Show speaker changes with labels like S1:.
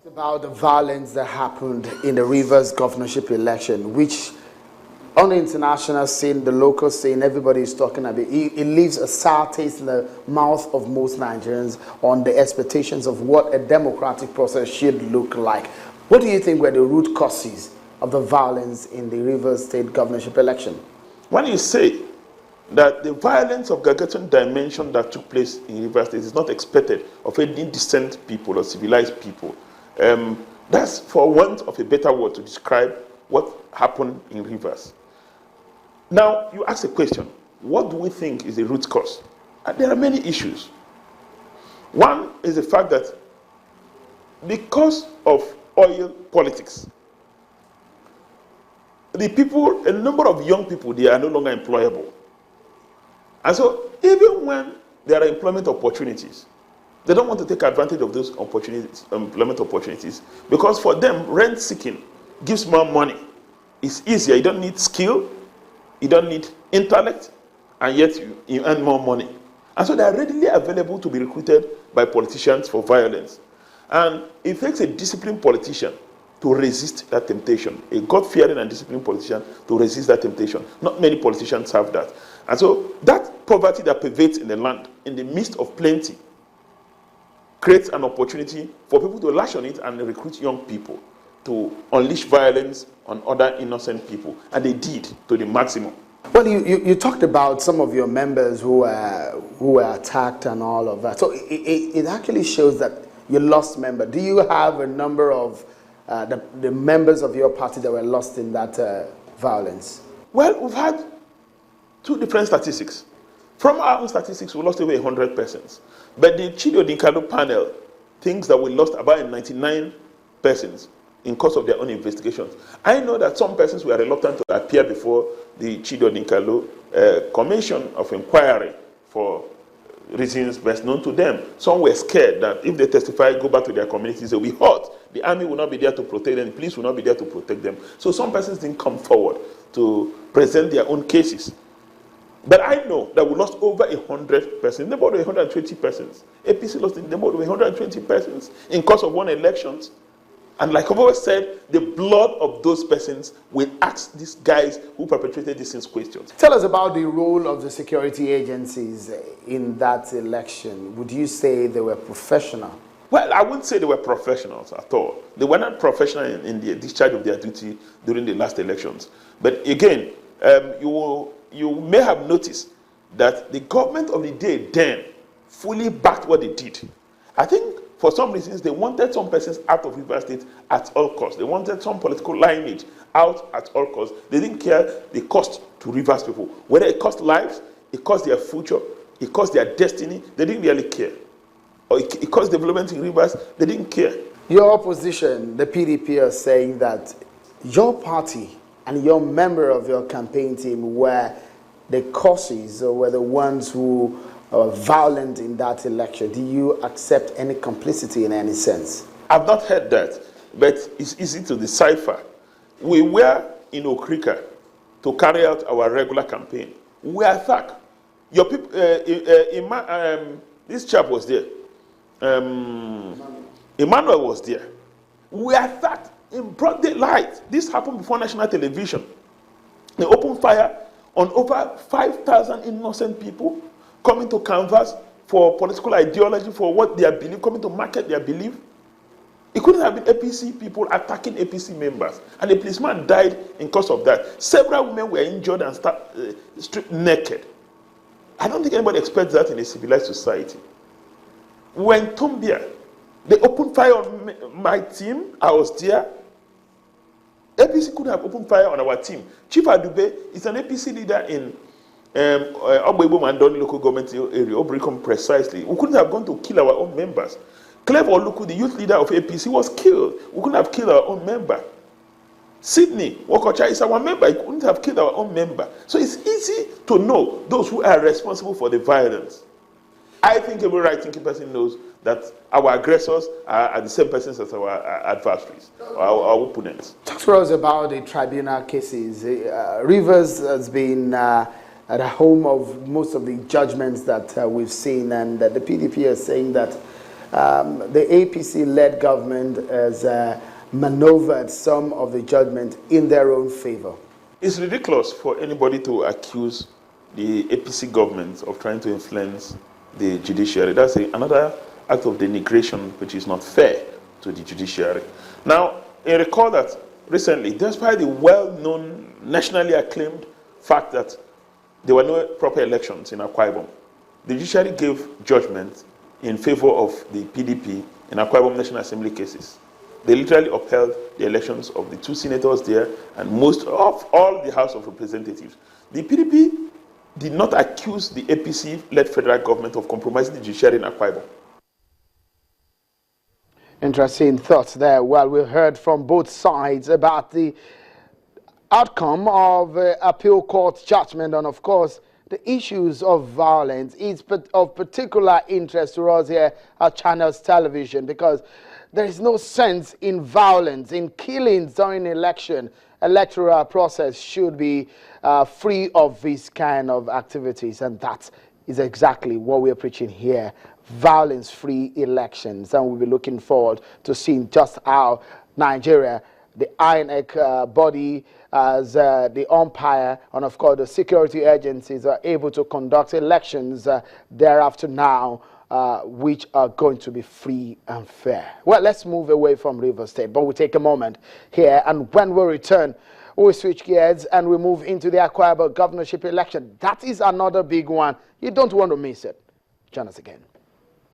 S1: About the violence that happened in the Rivers governorship election, which on the international scene, the local scene, everybody is talking about it. It leaves a sour taste in the mouth of most Nigerians on the expectations of what a democratic process should look like. What do you think were the root causes of the violence in the Rivers State governorship election?
S2: When you say that the violence of gargantuan dimension that took place in Rivers State is not expected of any decent people or civilized people, that's for want of a better word to describe what happened in Rivers. Now, you ask a question, what do we think is the root cause? And there are many issues. One is the fact that because of oil politics, the people, a number of young people, they are no longer employable. And so, even when there are employment opportunities, they don't want to take advantage of those opportunities, employment opportunities, because for them, rent seeking gives more money. It's easier. You don't need skill, you don't need intellect, and yet you earn more money. And so they are readily available to be recruited by politicians for violence. And it takes a disciplined politician to resist that temptation, a God-fearing and disciplined politician to resist that temptation. Not many politicians have that. And so that poverty that pervades in the land, in the midst of plenty, creates an opportunity for people to lash on it and recruit young people to unleash violence on other innocent people. And they did to the maximum.
S1: Well, you talked about some of your members who were attacked and all of that. So it actually shows that you lost members. Do you have a number of the members of your party that were lost in that violence?
S2: Well, we've had two different statistics. From our own statistics, we lost over 100 persons. But the Chido Dinkalo panel thinks that we lost about 99 persons in course of their own investigations. I know that some persons were reluctant to appear before the Chido Dinkalo Commission of Inquiry for reasons best known to them. Some were scared that if they testify, go back to their communities, they'll be hurt. The army will not be there to protect them, the police will not be there to protect them. So some persons didn't come forward to present their own cases. But I know that we lost over 100 persons, about 120 persons. APC lost about 120 persons in course of one election. And like I've always said, the blood of those persons will ask these guys who perpetrated these things questions.
S1: Tell us about the role of the security agencies in that election. Would you say they were professional?
S2: Well, I wouldn't say they were professionals at all. They were not professional in the discharge of their duty during the last elections. But again, you may have noticed that the government of the day then fully backed what they did. I think for some reasons they wanted some persons out of Rivers State at all costs. They wanted some political lineage out at all costs. They didn't care the cost to Rivers people. Whether it cost lives, it cost their future, it cost their destiny, they didn't really care. Or it cost development in Rivers, they didn't care.
S1: Your opposition, the PDP, are saying that your party and your member of your campaign team were the causes or were the ones who were violent in that election. Do you accept any complicity in any sense?
S2: I've not heard that, but it's easy to decipher. We were in Okrika to carry out our regular campaign. We were attacked. Your people, this chap was there. Emmanuel was there. We were attacked in broad daylight. This happened before national television. They opened fire on over 5,000 innocent people coming to canvass for political ideology, for what they believe, coming to market their belief. It couldn't have been APC people attacking APC members. And a policeman died in cause of that. Several women were injured and stripped naked. I don't think anybody expects that in a civilized society. When Tombia, they opened fire on my team, I was there. APC could have opened fire on our team. Chief Adube is an APC leader in Ogbebo Mandoni local government area, Obricom precisely. We couldn't have gone to kill our own members. Clever Oluku, the youth leader of APC, was killed. We couldn't have killed our own member. Sydney Wokocha is our member. He couldn't have killed our own member. So it's easy to know those who are responsible for the violence. I think every right-thinking person knows that our aggressors are the same persons as our adversaries, our opponents.
S1: Talk to us about the tribunal cases. Rivers has been at the home of most of the judgments that we've seen, and the PDP is saying that the APC-led government has maneuvered some of the judgment in their own favor.
S2: It's ridiculous for anybody to accuse the APC government of trying to influence the judiciary. That's another act of denigration which is not fair to the judiciary. Now, recall that recently, despite the well-known, nationally acclaimed fact that there were no proper elections in Akwa Ibom, the judiciary gave judgment in favor of the PDP in Akwa Ibom National Assembly cases. They literally upheld the elections of the 2 senators there and most of all the House of Representatives. The PDP did not accuse the APC-led federal government of compromising the judiciary in Akwa Ibom.
S1: Interesting thoughts there. Well, we heard from both sides about the outcome of appeal court judgment, and of course, the issues of violence is of particular interest to us here at Channels Television, because there is no sense in violence, in killings during election. Electoral process should be free of this kind of activities, and that is exactly what we're preaching here. Violence-free elections, and we'll be looking forward to seeing just how Nigeria, the INEC body as the umpire, and of course the security agencies are able to conduct elections thereafter now, which are going to be free and fair. Well, let's move away from Rivers State, but we'll take a moment here, and when we return, we'll switch gears and we move into the Akwa Ibom governorship election. That is another big one. You don't want to miss it. Join us again.